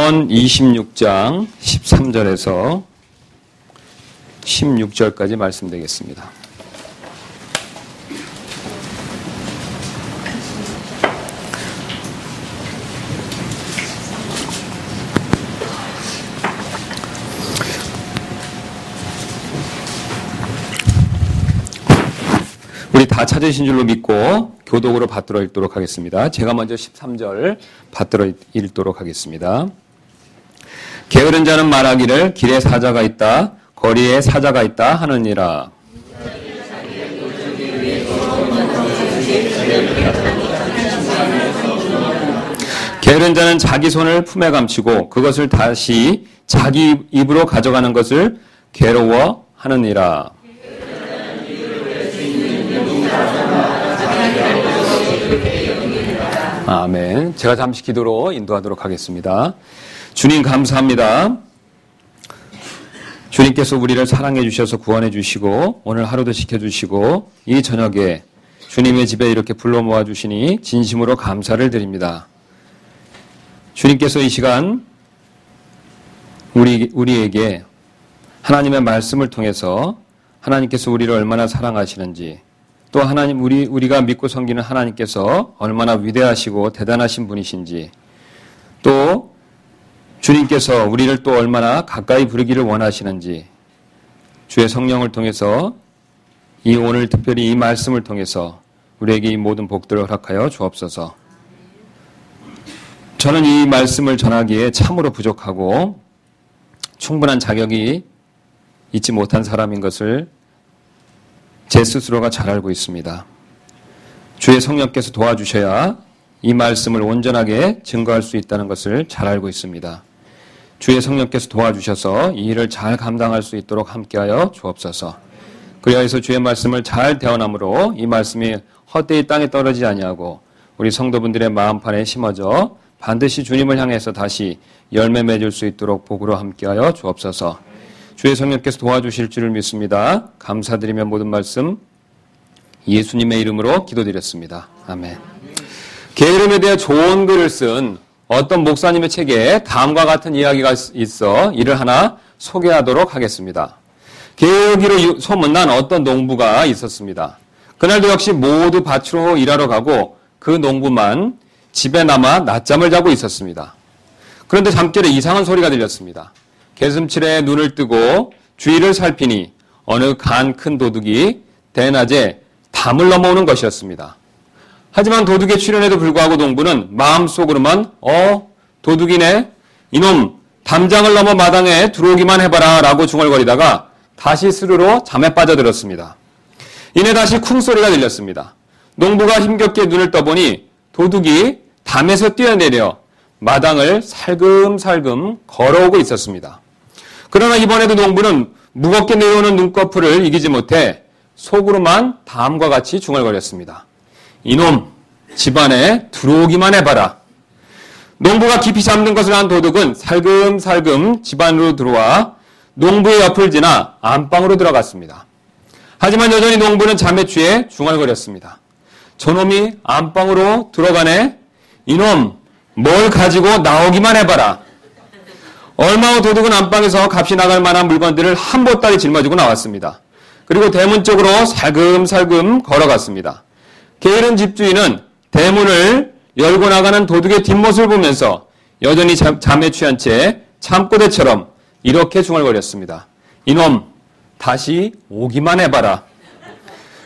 잠언 26장 13절에서 16절까지 말씀드리겠습니다. 우리 다 찾으신 줄로 믿고 교독으로 받들어 읽도록 하겠습니다. 제가 먼저 13절 받들어 읽도록 하겠습니다. 게으른 자는 말하기를 길에 사자가 있다, 거리에 사자가 있다 하느니라. 게으른 자는 자기 손을 품에 감추고 그것을 다시 자기 입으로 가져가는 것을 괴로워하느니라. 아멘. 제가 잠시 기도로 인도하도록 하겠습니다. 주님 감사합니다. 주님께서 우리를 사랑해 주셔서 구원해 주시고 오늘 하루도 지켜주시고 이 저녁에 주님의 집에 이렇게 불러 모아 주시니 진심으로 감사를 드립니다. 주님께서 이 시간 우리에게 하나님의 말씀을 통해서 하나님께서 우리를 얼마나 사랑하시는지, 또 하나님 우리가 믿고 섬기는 하나님께서 얼마나 위대하시고 대단하신 분이신지, 또 주님께서 우리를 또 얼마나 가까이 부르기를 원하시는지 주의 성령을 통해서 이 오늘 특별히 이 말씀을 통해서 우리에게 이 모든 복들을 허락하여 주옵소서. 저는 이 말씀을 전하기에 참으로 부족하고 충분한 자격이 있지 못한 사람인 것을 제 스스로가 잘 알고 있습니다. 주의 성령께서 도와주셔야 이 말씀을 온전하게 증거할 수 있다는 것을 잘 알고 있습니다. 주의 성령께서 도와주셔서 이 일을 잘 감당할 수 있도록 함께하여 주옵소서. 그리하여서 주의 말씀을 잘 대언함으로 이 말씀이 헛되이 땅에 떨어지지 아니하고 우리 성도분들의 마음판에 심어져 반드시 주님을 향해서 다시 열매 맺을 수 있도록 복으로 함께하여 주옵소서. 주의 성령께서 도와주실 줄을 믿습니다. 감사드리며 모든 말씀 예수님의 이름으로 기도드렸습니다. 아멘. 게으름에 대해 좋은 글을 쓴 어떤 목사님의 책에 다음과 같은 이야기가 있어 이를 하나 소개하도록 하겠습니다. 게으르기로 소문난 어떤 농부가 있었습니다. 그날도 역시 모두 밭으로 일하러 가고 그 농부만 집에 남아 낮잠을 자고 있었습니다. 그런데 잠결에 이상한 소리가 들렸습니다. 개슴칠에 눈을 뜨고 주위를 살피니 어느 간 큰 도둑이 대낮에 담을 넘어오는 것이었습니다. 하지만 도둑의 출현에도 불구하고 농부는 마음속으로만 도둑이네, 이놈 담장을 넘어 마당에 들어오기만 해봐라 라고 중얼거리다가 다시 스르르 잠에 빠져들었습니다. 이내 다시 쿵 소리가 들렸습니다. 농부가 힘겹게 눈을 떠보니 도둑이 담에서 뛰어내려 마당을 살금살금 걸어오고 있었습니다. 그러나 이번에도 농부는 무겁게 내려오는 눈꺼풀을 이기지 못해 속으로만 다음과 같이 중얼거렸습니다. 이놈, 집안에 들어오기만 해봐라. 농부가 깊이 잠든 것을 안 도둑은 살금살금 집안으로 들어와 농부의 옆을 지나 안방으로 들어갔습니다. 하지만 여전히 농부는 잠에 취해 중얼거렸습니다. 저놈이 안방으로 들어가네. 이놈, 뭘 가지고 나오기만 해봐라. 얼마 후 도둑은 안방에서 값이 나갈 만한 물건들을 한 보따리 짊어지고 나왔습니다. 그리고 대문 쪽으로 살금살금 걸어갔습니다. 게으른 집주인은 대문을 열고 나가는 도둑의 뒷모습을 보면서 여전히 잠에 취한 채 잠꼬대처럼 이렇게 중얼거렸습니다. 이놈, 다시 오기만 해봐라.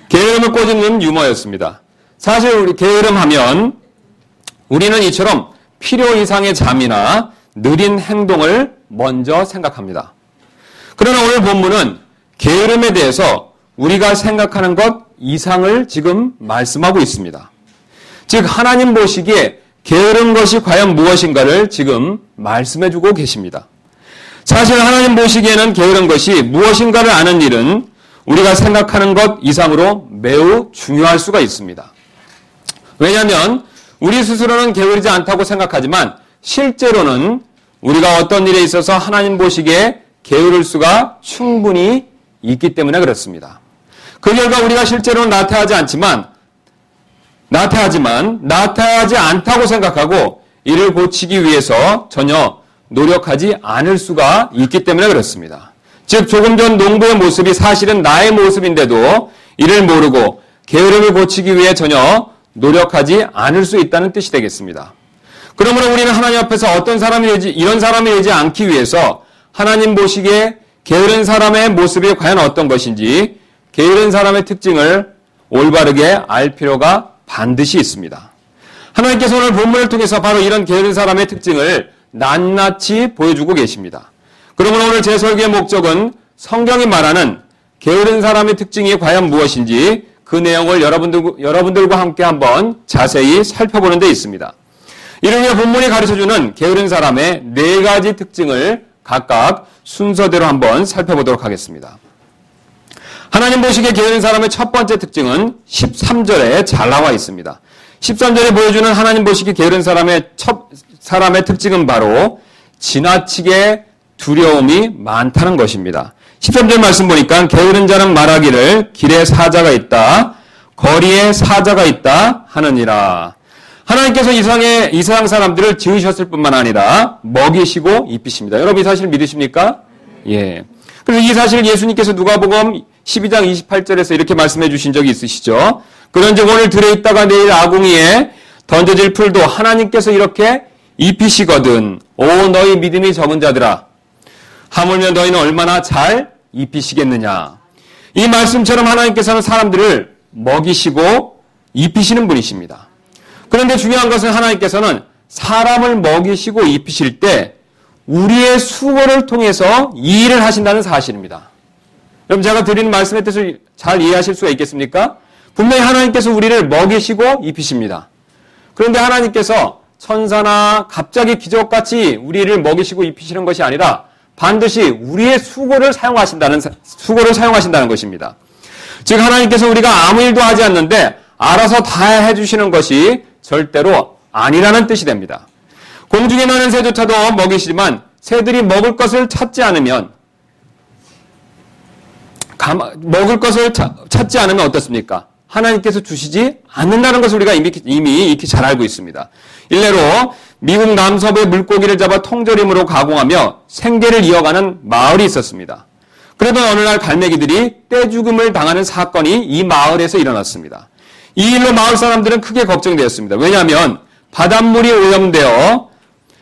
게으름을 꼬집는 유머였습니다. 사실 우리 게으름하면 우리는 이처럼 필요 이상의 잠이나 느린 행동을 먼저 생각합니다. 그러나 오늘 본문은 게으름에 대해서 우리가 생각하는 것 이상을 지금 말씀하고 있습니다. 즉 하나님 보시기에 게으른 것이 과연 무엇인가를 지금 말씀해주고 계십니다. 사실 하나님 보시기에는 게으른 것이 무엇인가를 아는 일은 우리가 생각하는 것 이상으로 매우 중요할 수가 있습니다. 왜냐하면 우리 스스로는 게으르지 않다고 생각하지만 실제로는 우리가 어떤 일에 있어서 하나님 보시기에 게으를 수가 충분히 있기 때문에 그렇습니다. 그 결과 우리가 실제로는 나태하지 않다고 생각하고 이를 고치기 위해서 전혀 노력하지 않을 수가 있기 때문에 그렇습니다. 즉 조금 전 농부의 모습이 사실은 나의 모습인데도 이를 모르고 게으름을 고치기 위해 전혀 노력하지 않을 수 있다는 뜻이 되겠습니다. 그러므로 우리는 하나님 앞에서 이런 사람이 되지 않기 위해서 하나님 보시기에 게으른 사람의 모습이 과연 어떤 것인지 게으른 사람의 특징을 올바르게 알 필요가 반드시 있습니다. 하나님께서 오늘 본문을 통해서 바로 이런 게으른 사람의 특징을 낱낱이 보여주고 계십니다. 그러므로 오늘 제 설교의 목적은 성경이 말하는 게으른 사람의 특징이 과연 무엇인지 그 내용을 여러분들과 함께 한번 자세히 살펴보는 데 있습니다. 이를 위해 본문이 가르쳐주는 게으른 사람의 4가지 특징을 각각 순서대로 한번 살펴보도록 하겠습니다. 하나님 보시기에 게으른 사람의 첫 번째 특징은 13절에 잘 나와 있습니다. 13절에 보여주는 하나님 보시기에 게으른 사람의 특징은 바로 지나치게 두려움이 많다는 것입니다. 13절 말씀 보니까 게으른 자는 말하기를 길에 사자가 있다, 거리에 사자가 있다 하느니라. 하나님께서 이 세상 사람들을 지으셨을 뿐만 아니라 먹이시고 입히십니다. 여러분 이 사실 믿으십니까? 예. 그래서 이 사실 예수님께서 누가복음 12장 28절에서 이렇게 말씀해 주신 적이 있으시죠. 그런즉 오늘 들에 있다가 내일 아궁이에 던져질 풀도 하나님께서 이렇게 입히시거든. 오 너희 믿음이 적은 자들아, 하물며 너희는 얼마나 잘 입히시겠느냐. 이 말씀처럼 하나님께서는 사람들을 먹이시고 입히시는 분이십니다. 그런데 중요한 것은 하나님께서는 사람을 먹이시고 입히실 때 우리의 수고를 통해서 이 일을 하신다는 사실입니다. 여러분 제가 드리는 말씀의 뜻을 잘 이해하실 수가 있겠습니까? 분명히 하나님께서 우리를 먹이시고 입히십니다. 그런데 하나님께서 천사나 갑자기 기적같이 우리를 먹이시고 입히시는 것이 아니라 반드시 우리의 수고를 사용하신다는 것입니다. 즉 하나님께서 우리가 아무 일도 하지 않는데 알아서 다 해주시는 것이 절대로 아니라는 뜻이 됩니다. 공중에 나는 새조차도 먹이시지만 새들이 먹을 것을 찾지 않으면 어떻습니까? 하나님께서 주시지 않는다는 것을 우리가 이미 익히 잘 알고 있습니다. 일례로 미국 남서부의 물고기를 잡아 통조림으로 가공하며 생계를 이어가는 마을이 있었습니다. 그러던 어느 날 갈매기들이 떼죽음을 당하는 사건이 이 마을에서 일어났습니다. 이 일로 마을 사람들은 크게 걱정되었습니다. 왜냐하면 바닷물이 오염되어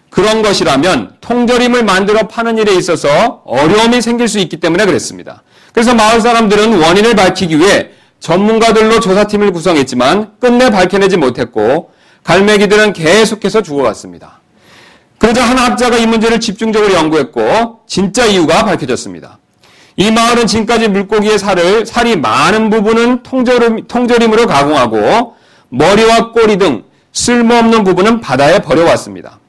그런 것이라면 통조림을 만들어 파는 일에 있어서 어려움이 생길 수 있기 때문에 그랬습니다. 그래서 마을 사람들은 원인을 밝히기 위해 전문가들로 조사팀을 구성했지만 끝내 밝혀내지 못했고 갈매기들은 계속해서 죽어갔습니다. 그러자 한 학자가 이 문제를 집중적으로 연구했고 진짜 이유가 밝혀졌습니다. 이 마을은 지금까지 물고기의 살이 많은 부분은 통조림으로 가공하고 머리와 꼬리 등 쓸모없는 부분은 바다에 버려왔습니다.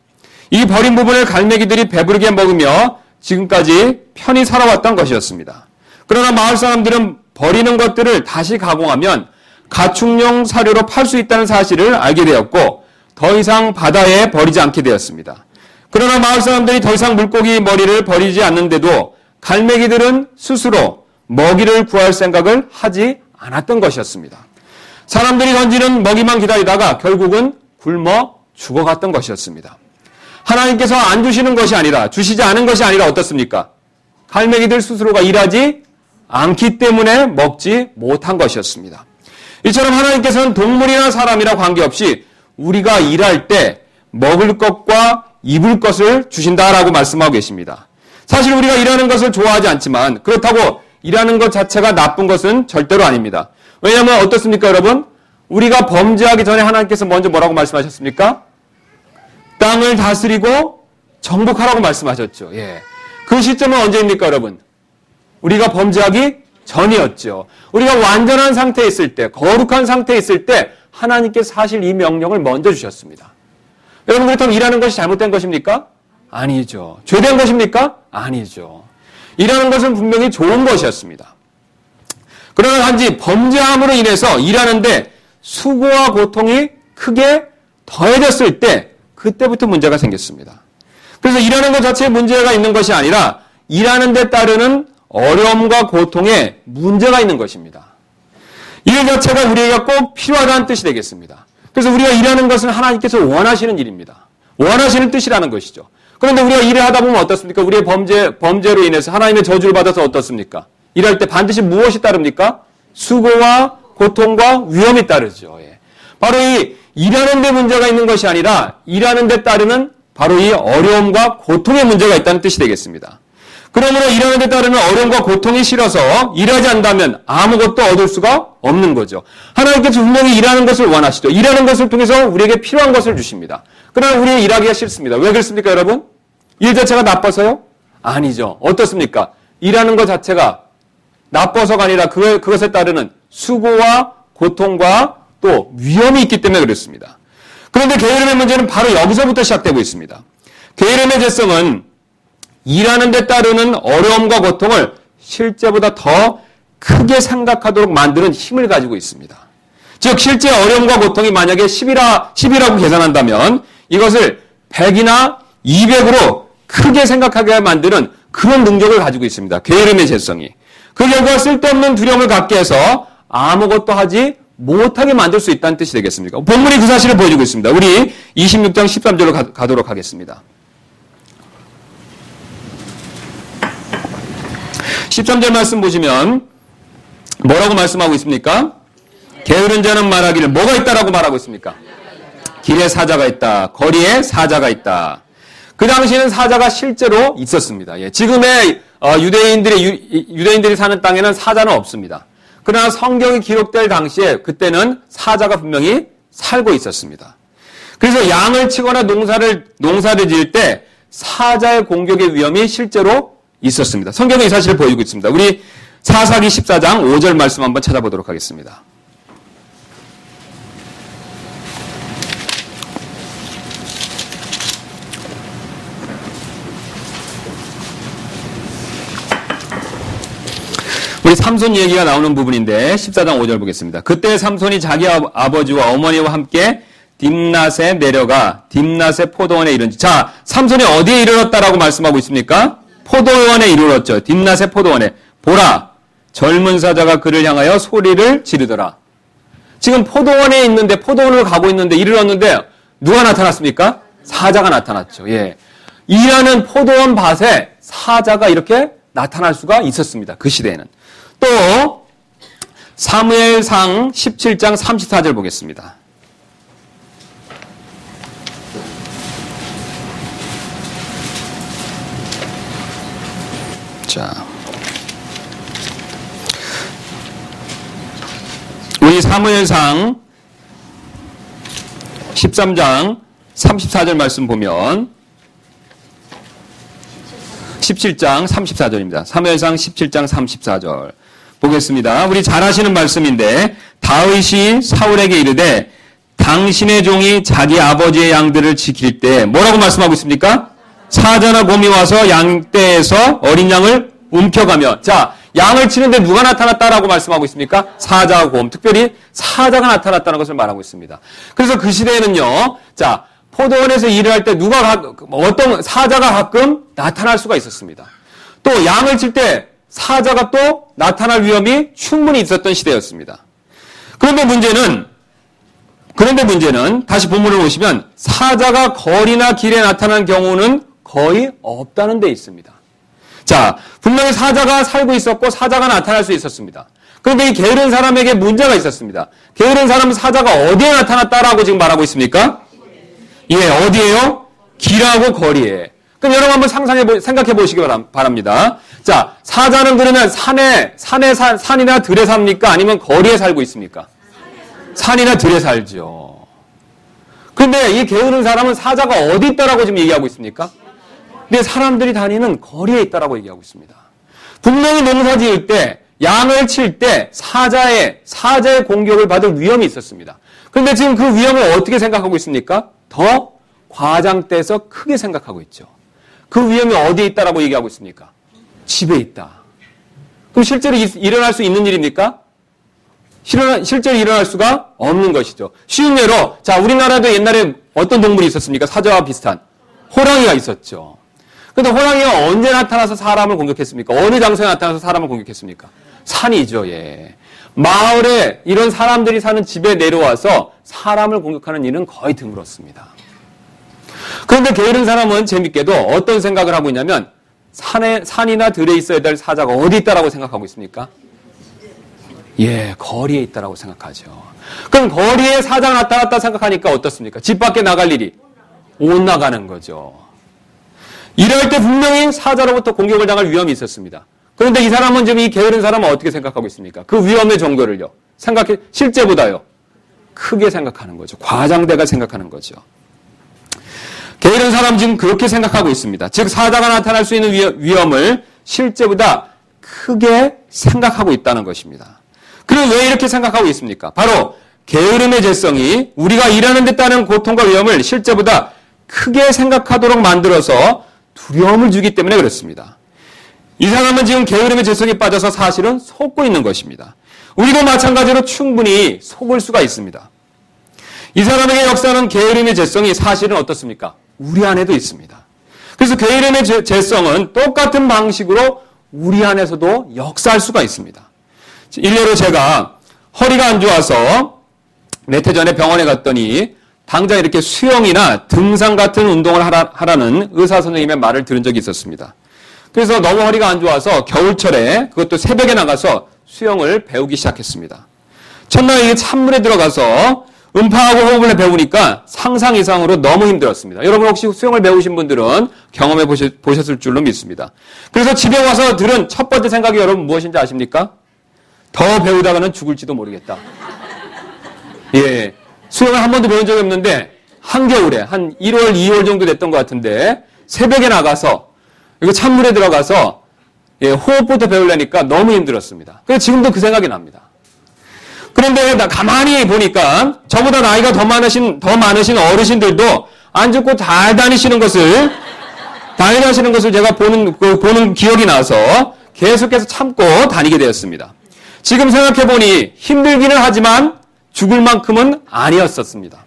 이 버린 부분을 갈매기들이 배부르게 먹으며 지금까지 편히 살아왔던 것이었습니다. 그러나 마을 사람들은 버리는 것들을 다시 가공하면 가축용 사료로 팔 수 있다는 사실을 알게 되었고 더 이상 바다에 버리지 않게 되었습니다. 그러나 마을 사람들이 더 이상 물고기 머리를 버리지 않는데도 갈매기들은 스스로 먹이를 구할 생각을 하지 않았던 것이었습니다. 사람들이 던지는 먹이만 기다리다가 결국은 굶어 죽어갔던 것이었습니다. 하나님께서 안 주시는 것이 아니라, 주시지 않은 것이 아니라 어떻습니까? 갈매기들 스스로가 일하지 않기 때문에 먹지 못한 것이었습니다. 이처럼 하나님께서는 동물이나 사람이나 관계없이 우리가 일할 때 먹을 것과 입을 것을 주신다라고 말씀하고 계십니다. 사실 우리가 일하는 것을 좋아하지 않지만 그렇다고 일하는 것 자체가 나쁜 것은 절대로 아닙니다. 왜냐하면 어떻습니까 여러분? 우리가 범죄하기 전에 하나님께서 먼저 뭐라고 말씀하셨습니까? 땅을 다스리고 정복하라고 말씀하셨죠. 예. 그 시점은 언제입니까 여러분? 우리가 범죄하기 전이었죠. 우리가 완전한 상태에 있을 때, 거룩한 상태에 있을 때 하나님께서 사실 이 명령을 먼저 주셨습니다. 여러분 그렇다면 일하는 것이 잘못된 것입니까? 아니죠. 죄된 것입니까? 아니죠. 일하는 것은 분명히 좋은 것이었습니다. 그러나 단지 범죄함으로 인해서 일하는데 수고와 고통이 크게 더해졌을 때 그때부터 문제가 생겼습니다. 그래서 일하는 것 자체에 문제가 있는 것이 아니라 일하는 데 따르는 어려움과 고통에 문제가 있는 것입니다. 일 자체가 우리에게 꼭 필요하다는 뜻이 되겠습니다. 그래서 우리가 일하는 것은 하나님께서 원하시는 일입니다. 원하시는 뜻이라는 것이죠. 그런데 우리가 일을 하다 보면 어떻습니까? 우리의 범죄로 인해서 하나님의 저주를 받아서 어떻습니까? 일할 때 반드시 무엇이 따릅니까? 수고와 고통과 위험이 따르죠. 예. 바로 이 일하는 데 문제가 있는 것이 아니라 일하는 데 따르는 바로 이 어려움과 고통의 문제가 있다는 뜻이 되겠습니다. 그러므로 일하는 데 따르는 어려움과 고통이 싫어서 일하지 않는다면 아무것도 얻을 수가 없는 거죠. 하나님께서 분명히 일하는 것을 원하시죠. 일하는 것을 통해서 우리에게 필요한 것을 주십니다. 그러나 우리는 일하기가 싫습니다. 왜 그렇습니까, 여러분? 일 자체가 나빠서요? 아니죠. 어떻습니까? 일하는 것 자체가 나빠서가 아니라 그것에 따르는 수고와 고통과 또 위험이 있기 때문에 그렇습니다. 그런데 게으름의 문제는 바로 여기서부터 시작되고 있습니다. 게으름의 죄성은 일하는 데 따르는 어려움과 고통을 실제보다 더 크게 생각하도록 만드는 힘을 가지고 있습니다. 즉 실제 어려움과 고통이 만약에 10이라고 계산한다면 이것을 100이나 200으로 크게 생각하게 만드는 그런 능력을 가지고 있습니다. 게으름의 죄성이. 그 결과 쓸데없는 두려움을 갖게 해서 아무것도 하지 못하게 만들 수 있다는 뜻이 되겠습니까? 본문이 그 사실을 보여주고 있습니다. 우리 26장 13절로 가도록 하겠습니다. 13절 말씀 보시면 뭐라고 말씀하고 있습니까? 게으른 자는 말하기를 뭐가 있다라고 말하고 있습니까? 길에 사자가 있다. 거리에 사자가 있다. 그 당시에는 사자가 실제로 있었습니다. 예, 지금의 유대인들이 사는 땅에는 사자는 없습니다. 그러나 성경이 기록될 당시에 그때는 사자가 분명히 살고 있었습니다. 그래서 양을 치거나 농사를 지을 때 사자의 공격의 위험이 실제로 있었습니다. 성경이 이 사실을 보여주고 있습니다. 우리 사사기 14장 5절 말씀 한번 찾아보도록 하겠습니다. 우리 삼손 얘기가 나오는 부분인데 14장 5절 보겠습니다. 그때 삼손이 자기 아버지와 어머니와 함께 딥낫에 내려가 딥낫의 포도원에 이른지. 자, 삼손이 어디에 이르렀다라고 말씀하고 있습니까? 포도원에 이르렀죠. 딥낫의 포도원에. 보라, 젊은 사자가 그를 향하여 소리를 지르더라. 지금 포도원에 있는데, 포도원으로 가고 있는데 이르렀는데 누가 나타났습니까? 사자가 나타났죠. 예. 일하는 포도원 밭에 사자가 이렇게 나타날 수가 있었습니다. 그 시대에는. 또 사무엘상 17장 34절 보겠습니다. 자, 우리 사무엘상 13장 34절 말씀 보면 17장 34절입니다. 사무엘상 17장 34절 보겠습니다. 우리 잘 아시는 말씀인데 다윗이 사울에게 이르되 당신의 종이 자기 아버지의 양들을 지킬 때 뭐라고 말씀하고 있습니까? 사자나 곰이 와서 양떼에서 어린 양을 움켜가며. 자, 양을 치는데 누가 나타났다라고 말씀하고 있습니까? 사자와 곰, 특별히 사자가 나타났다는 것을 말하고 있습니다. 그래서 그 시대에는요, 자, 포도원에서 일을 할 때 어떤 사자가 가끔 나타날 수가 있었습니다. 또 양을 칠 때 사자가 또 나타날 위험이 충분히 있었던 시대였습니다. 그런데 문제는 다시 본문을 보시면 사자가 거리나 길에 나타난 경우는 거의 없다는 데 있습니다. 자, 분명히 사자가 살고 있었고 사자가 나타날 수 있었습니다. 그런데 이 게으른 사람에게 문제가 있었습니다. 게으른 사람은 사자가 어디에 나타났다라고 지금 말하고 있습니까? 예, 어디에요? 길하고 거리에. 그럼 여러분 한번 생각해 보시기 바랍니다. 자, 사자는 그러면 산이나 들에 삽니까? 아니면 거리에 살고 있습니까? 산이나 들에 살죠. 그런데 이 게으른 사람은 사자가 어디 있다라고 지금 얘기하고 있습니까? 근데 사람들이 다니는 거리에 있다라고 얘기하고 있습니다. 분명히 농사 지을 때, 양을 칠 때 사자의 공격을 받을 위험이 있었습니다. 그런데 지금 그 위험을 어떻게 생각하고 있습니까? 더 과장돼서 크게 생각하고 있죠. 그 위험이 어디에 있다라고 얘기하고 있습니까? 집에 있다. 그럼 실제로 일어날 수 있는 일입니까? 실제로 일어날 수가 없는 것이죠. 쉬운 예로, 자, 우리나라도 옛날에 어떤 동물이 있었습니까? 사자와 비슷한. 호랑이가 있었죠. 그런데 호랑이가 언제 나타나서 사람을 공격했습니까? 어느 장소에 나타나서 사람을 공격했습니까? 산이죠, 예. 마을에 이런 사람들이 사는 집에 내려와서 사람을 공격하는 일은 거의 드물었습니다. 그런데 게으른 사람은 재밌게도 어떤 생각을 하고 있냐면 산이나 들에 있어야 될 사자가 어디 있다라고 생각하고 있습니까? 예, 거리에 있다라고 생각하죠. 그럼 거리에 사자가 나타났다 생각하니까 어떻습니까? 집 밖에 나갈 일이 못 나가는 거죠. 이럴 때 분명히 사자로부터 공격을 당할 위험이 있었습니다. 그런데 이 사람은 지금 이 게으른 사람은 어떻게 생각하고 있습니까? 그 위험의 정도를요. 실제보다요. 크게 생각하는 거죠. 과장돼가 생각하는 거죠. 게으른 사람 지금 그렇게 생각하고 있습니다. 즉 사자가 나타날 수 있는 위험을 실제보다 크게 생각하고 있다는 것입니다. 그럼 왜 이렇게 생각하고 있습니까? 바로 게으름의 죄성이 우리가 일하는 데 따른 고통과 위험을 실제보다 크게 생각하도록 만들어서 두려움을 주기 때문에 그렇습니다. 이 사람은 지금 게으름의 죄성에 빠져서 사실은 속고 있는 것입니다. 우리도 마찬가지로 충분히 속을 수가 있습니다. 이 사람에게 역사하는 게으름의 죄성이 사실은 어떻습니까? 우리 안에도 있습니다. 그래서 게으름의 죄성은 똑같은 방식으로 우리 안에서도 역사할 수가 있습니다. 일례로 제가 허리가 안 좋아서 몇 해 전에 병원에 갔더니 당장 이렇게 수영이나 등산 같은 운동을 하라는 의사 선생님의 말을 들은 적이 있었습니다. 그래서 너무 허리가 안 좋아서 겨울철에 그것도 새벽에 나가서 수영을 배우기 시작했습니다. 첫날 이게 찬물에 들어가서 음파하고 호흡을 배우니까 상상 이상으로 너무 힘들었습니다. 여러분 혹시 수영을 배우신 분들은 경험해 보셨을 줄로 믿습니다. 그래서 집에 와서 들은 첫 번째 생각이 여러분 무엇인지 아십니까? 더 배우다가는 죽을지도 모르겠다. 예, 수영을 한 번도 배운 적이 없는데 한겨울에 한 1월, 2월 정도 됐던 것 같은데 새벽에 나가서 이거 찬물에 들어가서 호흡부터 배우려니까 너무 힘들었습니다. 그래서 지금도 그 생각이 납니다. 그런데 가만히 보니까 저보다 나이가 더 많으신 어르신들도 안 죽고 잘 다니시는 것을 제가 보는 기억이 나서 계속해서 참고 다니게 되었습니다. 지금 생각해보니 힘들기는 하지만 죽을 만큼은 아니었었습니다.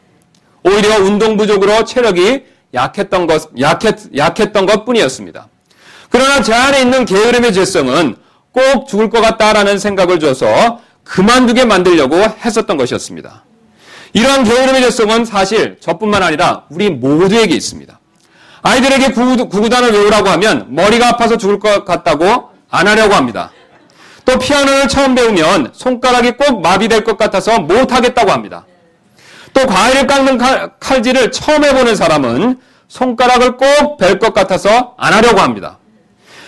오히려 운동 부족으로 체력이 약했던 것 뿐이었습니다. 그러나 제 안에 있는 게으름의 죄성은 꼭 죽을 것 같다라는 생각을 줘서 그만두게 만들려고 했었던 것이었습니다. 이러한 게으름의 죄성은 사실 저뿐만 아니라 우리 모두에게 있습니다. 아이들에게 구구단을 외우라고 하면 머리가 아파서 죽을 것 같다고 안 하려고 합니다. 또 피아노를 처음 배우면 손가락이 꼭 마비될 것 같아서 못하겠다고 합니다. 또 과일을 깎는 칼질을 처음 해보는 사람은 손가락을 꼭 벨 것 같아서 안 하려고 합니다.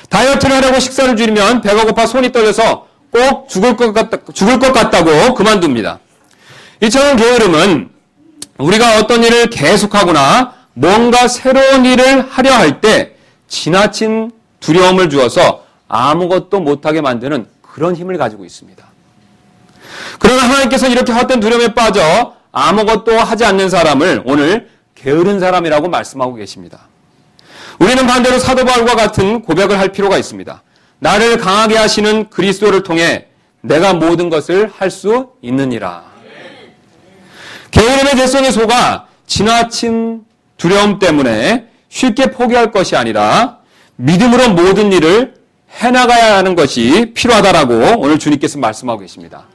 다이어트를 하려고 식사를 줄이면 배가 고파 손이 떨려서 꼭 죽을 것 같다고 그만둡니다. 이처럼 게으름은 우리가 어떤 일을 계속하거나 뭔가 새로운 일을 하려 할 때 지나친 두려움을 주어서 아무것도 못하게 만드는 그런 힘을 가지고 있습니다. 그러나 하나님께서 이렇게 헛된 두려움에 빠져 아무것도 하지 않는 사람을 오늘 게으른 사람이라고 말씀하고 계십니다. 우리는 반대로 사도 바울과 같은 고백을 할 필요가 있습니다. 나를 강하게 하시는 그리스도를 통해 내가 모든 것을 할 수 있느니라. 게으름의 죄성에 속아 지나친 두려움 때문에 쉽게 포기할 것이 아니라 믿음으로 모든 일을 해나가야 하는 것이 필요하다라고 오늘 주님께서 말씀하고 계십니다.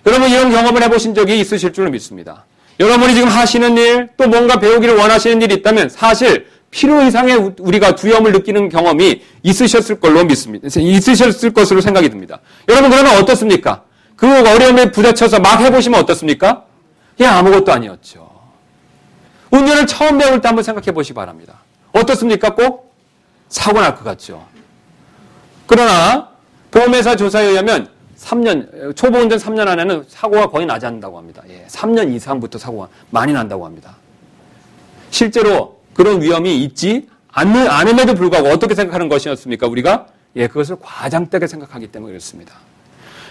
여러분 이런 경험을 해보신 적이 있으실 줄로 믿습니다. 여러분이 지금 하시는 일, 또 뭔가 배우기를 원하시는 일이 있다면 사실 필요 이상의 우리가 두려움을 느끼는 경험이 있으셨을 걸로 믿습니다. 있으셨을 것으로 생각이 듭니다. 여러분 그러면 어떻습니까? 그 어려움에 부딪혀서 막 해보시면 어떻습니까? 예, 아무것도 아니었죠. 운전을 처음 배울 때 한번 생각해 보시기 바랍니다. 어떻습니까? 꼭 사고 날 것 같죠. 그러나 보험회사 조사에 의하면 3년, 초보 운전 3년 안에는 사고가 거의 나지 않는다고 합니다. 예, 3년 이상부터 사고가 많이 난다고 합니다. 실제로 그런 위험이 있지 않음에도 불구하고 어떻게 생각하는 것이었습니까? 우리가 그것을 과장되게 생각하기 때문에 그렇습니다.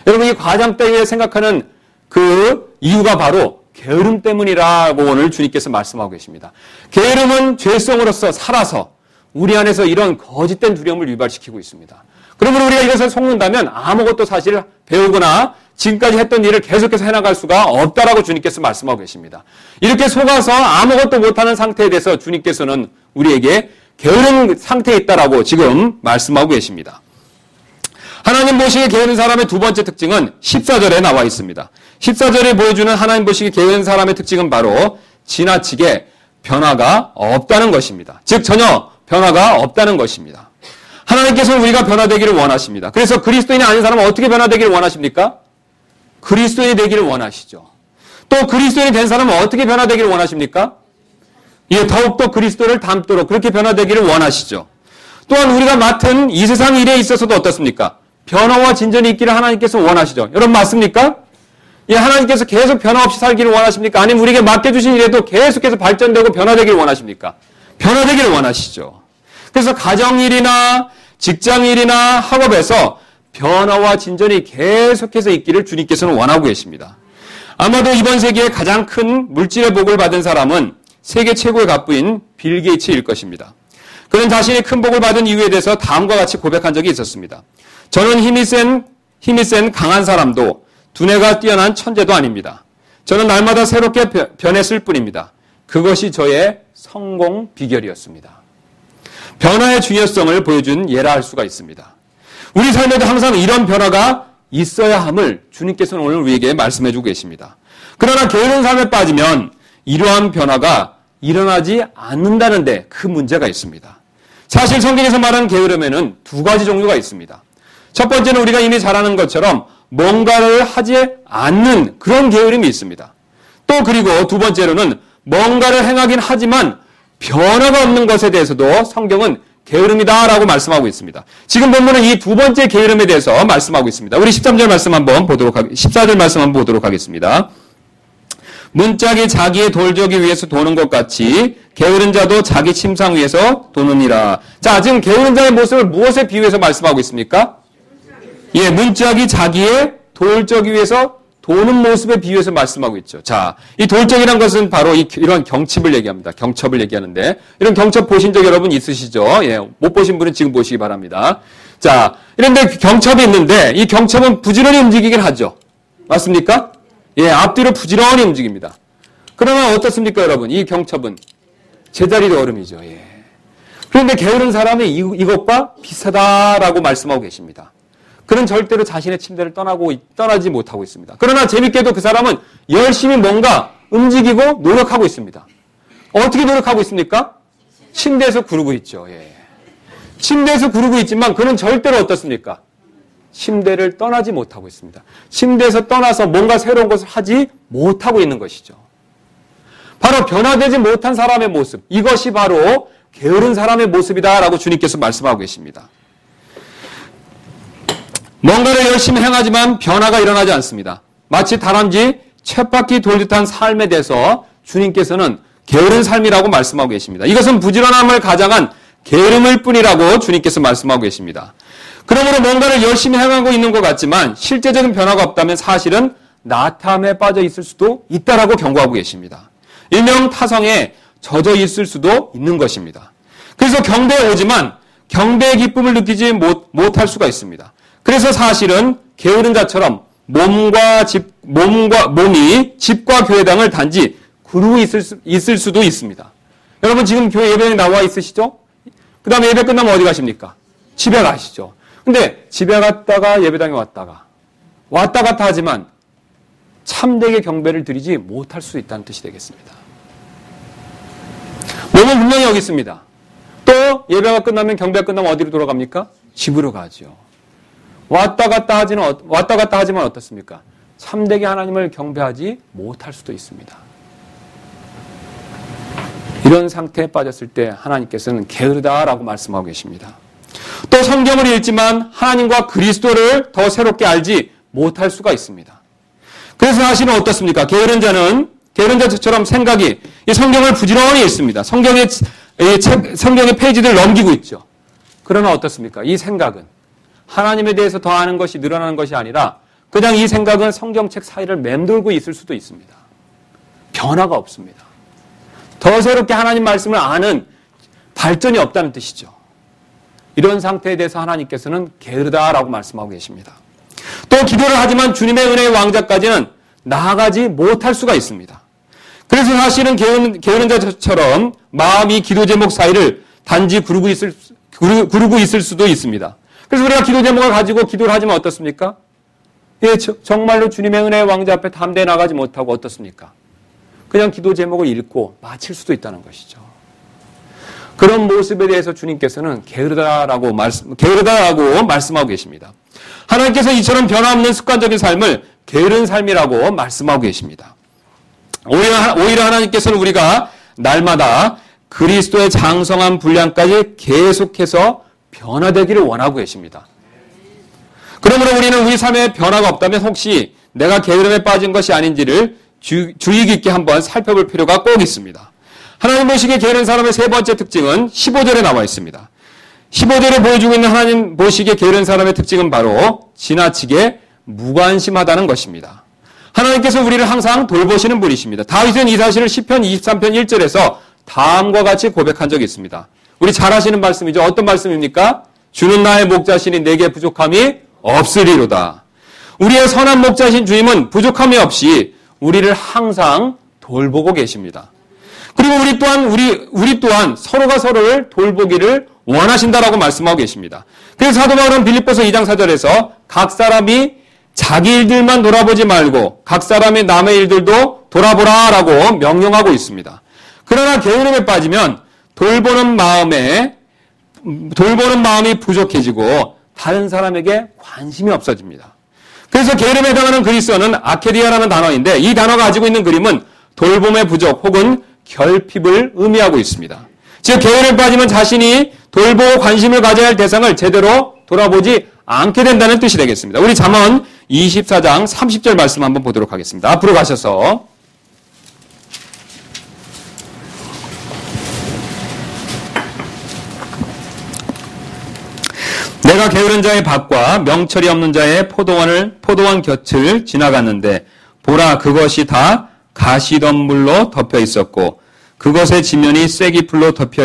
여러분 이 과장되게 생각하는 그 이유가 바로 게으름 때문이라고 오늘 주님께서 말씀하고 계십니다. 게으름은 죄성으로서 살아서 우리 안에서 이런 거짓된 두려움을 유발시키고 있습니다. 그러면 우리가 이것을 속는다면 아무것도 사실 배우거나 지금까지 했던 일을 계속해서 해나갈 수가 없다라고 주님께서 말씀하고 계십니다. 이렇게 속아서 아무것도 못하는 상태에 대해서 주님께서는 우리에게 게으른 상태에 있다라고 지금 말씀하고 계십니다. 하나님 보시기에 게으른 사람의 두 번째 특징은 14절에 나와 있습니다. 14절에 보여주는 하나님 보시기에 게으른 사람의 특징은 바로 지나치게 변화가 없다는 것입니다. 즉 전혀 변화가 없다는 것입니다. 하나님께서는 우리가 변화되기를 원하십니다. 그래서 그리스도인이 아닌 사람은 어떻게 변화되기를 원하십니까? 그리스도인이 되기를 원하시죠. 또 그리스도인이 된 사람은 어떻게 변화되기를 원하십니까? 예, 더욱더 그리스도를 닮도록 그렇게 변화되기를 원하시죠. 또한 우리가 맡은 이 세상 일에 있어서도 어떻습니까? 변화와 진전이 있기를 하나님께서 원하시죠. 여러분 맞습니까? 예, 하나님께서 계속 변화 없이 살기를 원하십니까? 아니면 우리에게 맡겨주신 일에도 계속해서 발전되고 변화되기를 원하십니까? 변화되기를 원하시죠. 그래서 가정일이나 직장일이나 학업에서 변화와 진전이 계속해서 있기를 주님께서는 원하고 계십니다. 아마도 이번 세기에 가장 큰 물질의 복을 받은 사람은 세계 최고의 갑부인 빌 게이츠일 것입니다. 그는 자신이 큰 복을 받은 이유에 대해서 다음과 같이 고백한 적이 있었습니다. 저는 힘이 센 강한 사람도 두뇌가 뛰어난 천재도 아닙니다. 저는 날마다 새롭게 변했을 뿐입니다. 그것이 저의 성공 비결이었습니다. 변화의 중요성을 보여준 예라 할 수가 있습니다. 우리 삶에도 항상 이런 변화가 있어야 함을 주님께서는 오늘 우리에게 말씀해주고 계십니다. 그러나 게으른 삶에 빠지면 이러한 변화가 일어나지 않는다는데 그 문제가 있습니다. 사실 성경에서 말하는 게으름에는 두 가지 종류가 있습니다. 첫 번째는 우리가 이미 잘 아는 것처럼 뭔가를 하지 않는 그런 게으름이 있습니다. 또 그리고 두 번째로는 뭔가를 행하긴 하지만 변화가 없는 것에 대해서도 성경은 게으름이다라고 말씀하고 있습니다. 지금 본문은 이 두 번째 게으름에 대해서 말씀하고 있습니다. 우리 13절 말씀 한번 보도록 14절 말씀 한번 보도록 하겠습니다. 문짝이 자기의 돌적이 위에서 도는 것 같이 게으른 자도 자기 침상 위에서 도느니라. 자, 지금 게으른 자의 모습을 무엇에 비유해서 말씀하고 있습니까? 예, 문짝이 자기의 돌적이 위에서 도는 모습에 비유해서 말씀하고 있죠. 자, 이 돌적이란 것은 바로 이런 경칩을 얘기합니다. 경첩을 얘기하는데 이런 경첩 보신 적 여러분 있으시죠? 예, 못 보신 분은 지금 보시기 바랍니다. 자, 이런데 경첩이 있는데 이 경첩은 부지런히 움직이긴 하죠. 맞습니까? 예, 앞뒤로 부지런히 움직입니다. 그러면 어떻습니까, 여러분? 이 경첩은 제자리 걸음이죠. 예. 그런데 게으른 사람이 이것과 비슷하다라고 말씀하고 계십니다. 그는 절대로 자신의 침대를 떠나지 못하고 있습니다. 그러나 재밌게도 그 사람은 열심히 뭔가 움직이고 노력하고 있습니다. 어떻게 노력하고 있습니까? 침대에서 구르고 있죠. 예. 침대에서 구르고 있지만 그는 절대로 어떻습니까? 침대를 떠나지 못하고 있습니다. 침대에서 떠나서 뭔가 새로운 것을 하지 못하고 있는 것이죠. 바로 변화되지 못한 사람의 모습, 이것이 바로 게으른 사람의 모습이다라고 주님께서 말씀하고 계십니다. 뭔가를 열심히 행하지만 변화가 일어나지 않습니다. 마치 다람쥐 쳇바퀴 돌듯한 삶에 대해서 주님께서는 게으른 삶이라고 말씀하고 계십니다. 이것은 부지런함을 가장한 게으름일 뿐이라고 주님께서 말씀하고 계십니다. 그러므로 뭔가를 열심히 행하고 있는 것 같지만 실제적인 변화가 없다면 사실은 나탐에 빠져 있을 수도 있다라고 경고하고 계십니다. 일명 타성에 젖어 있을 수도 있는 것입니다. 그래서 경배에 오지만 경배의 기쁨을 느끼지 못할 수가 있습니다. 그래서 사실은 게으른 자처럼 몸이 집과 교회당을 단지 구르고 있을 수도 있습니다. 여러분 지금 교회 예배당에 나와 있으시죠? 그 다음에 예배 끝나면 어디 가십니까? 집에 가시죠. 근데 집에 갔다가 예배당에 왔다 갔다 하지만 참되게 경배를 드리지 못할 수 있다는 뜻이 되겠습니다. 몸은 분명히 여기 있습니다. 또 예배가 끝나면 경배가 끝나면 어디로 돌아갑니까? 집으로 가죠. 왔다 갔다 하지만 어떻습니까? 참되게 하나님을 경배하지 못할 수도 있습니다. 이런 상태에 빠졌을 때 하나님께서는 게으르다라고 말씀하고 계십니다. 또 성경을 읽지만 하나님과 그리스도를 더 새롭게 알지 못할 수가 있습니다. 그래서 사실은 어떻습니까? 게으른 자처럼 생각이 이 성경을 부지런히 읽습니다. 성경의 페이지들을 넘기고 있죠. 그러나 어떻습니까? 이 생각은 하나님에 대해서 더 아는 것이 늘어나는 것이 아니라 그냥 이 생각은 성경책 사이를 맴돌고 있을 수도 있습니다. 변화가 없습니다. 더 새롭게 하나님 말씀을 아는 발전이 없다는 뜻이죠. 이런 상태에 대해서 하나님께서는 게으르다라고 말씀하고 계십니다. 또 기도를 하지만 주님의 은혜의 왕자까지는 나아가지 못할 수가 있습니다. 그래서 사실은 게으른 자처럼 마음이 기도 제목 사이를 단지 구르고 있을 수도 있습니다. 그래서 우리가 기도 제목을 가지고 기도를 하지만 어떻습니까? 예, 정말로 주님의 은혜의 왕자 앞에 담대히 나가지 못하고 어떻습니까? 그냥 기도 제목을 읽고 마칠 수도 있다는 것이죠. 그런 모습에 대해서 주님께서는 게으르다라고 말씀하고 계십니다. 하나님께서 이처럼 변화없는 습관적인 삶을 게으른 삶이라고 말씀하고 계십니다. 오히려 하나님께서는 우리가 날마다 그리스도의 장성한 분량까지 계속해서 변화되기를 원하고 계십니다. 그러므로 우리는 우리 삶에 변화가 없다면 혹시 내가 게으름에 빠진 것이 아닌지를 주의 깊게 한번 살펴볼 필요가 꼭 있습니다. 하나님 보시기에 게으른 사람의 세 번째 특징은 15절에 나와 있습니다. 15절에 보여주고 있는 하나님 보시기에 게으른 사람의 특징은 바로 지나치게 무관심하다는 것입니다. 하나님께서 우리를 항상 돌보시는 분이십니다. 다윗은 이 사실을 시편 23편 1절에서 다음과 같이 고백한 적이 있습니다. 우리 잘 아시는 말씀이죠. 어떤 말씀입니까? 주는 나의 목자시니 내게 부족함이 없으리로다. 우리의 선한 목자신 주님은 부족함이 없이 우리를 항상 돌보고 계십니다. 그리고 우리 또한 서로가 서로를 돌보기를 원하신다라고 말씀하고 계십니다. 그래서 사도 바울은 빌립보서 2장 4절에서 각 사람이 자기 일들만 돌아보지 말고 각 사람의 남의 일들도 돌아보라라고 명령하고 있습니다. 그러나 게으름에 빠지면 돌보는 마음이 부족해지고 다른 사람에게 관심이 없어집니다. 그래서 게으름에 해당하는 그리스어는 아케디아라는 단어인데 이 단어가 가지고 있는 그림은 돌봄의 부족 혹은 결핍을 의미하고 있습니다. 즉 게으름에 빠지면 자신이 돌보고 관심을 가져야 할 대상을 제대로 돌아보지 않게 된다는 뜻이 되겠습니다. 우리 잠언 24장 30절 말씀 한번 보도록 하겠습니다. 앞으로 가셔서 내가 게으른 자의 밭과 명철이 없는 자의 포도원 곁을 지나갔는데 보라 그것이 다 가시덤불로 덮여 있었고 그것의 지면이 쐐기풀로 덮여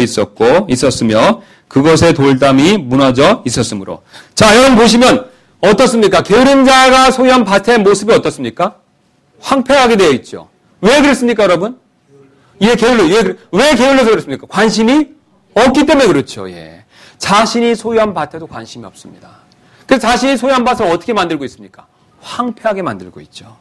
있었으며 그것의 돌담이 무너져 있었으므로. 자, 여러분 보시면 어떻습니까? 게으른 자가 소유한 밭의 모습이 어떻습니까? 황폐하게 되어 있죠. 왜 그렇습니까, 여러분? 왜 게을러서 그렇습니까? 관심이 없기 때문에 그렇죠. 예. 자신이 소유한 밭에도 관심이 없습니다. 그래서 자신이 소유한 밭을 어떻게 만들고 있습니까? 황폐하게 만들고 있죠.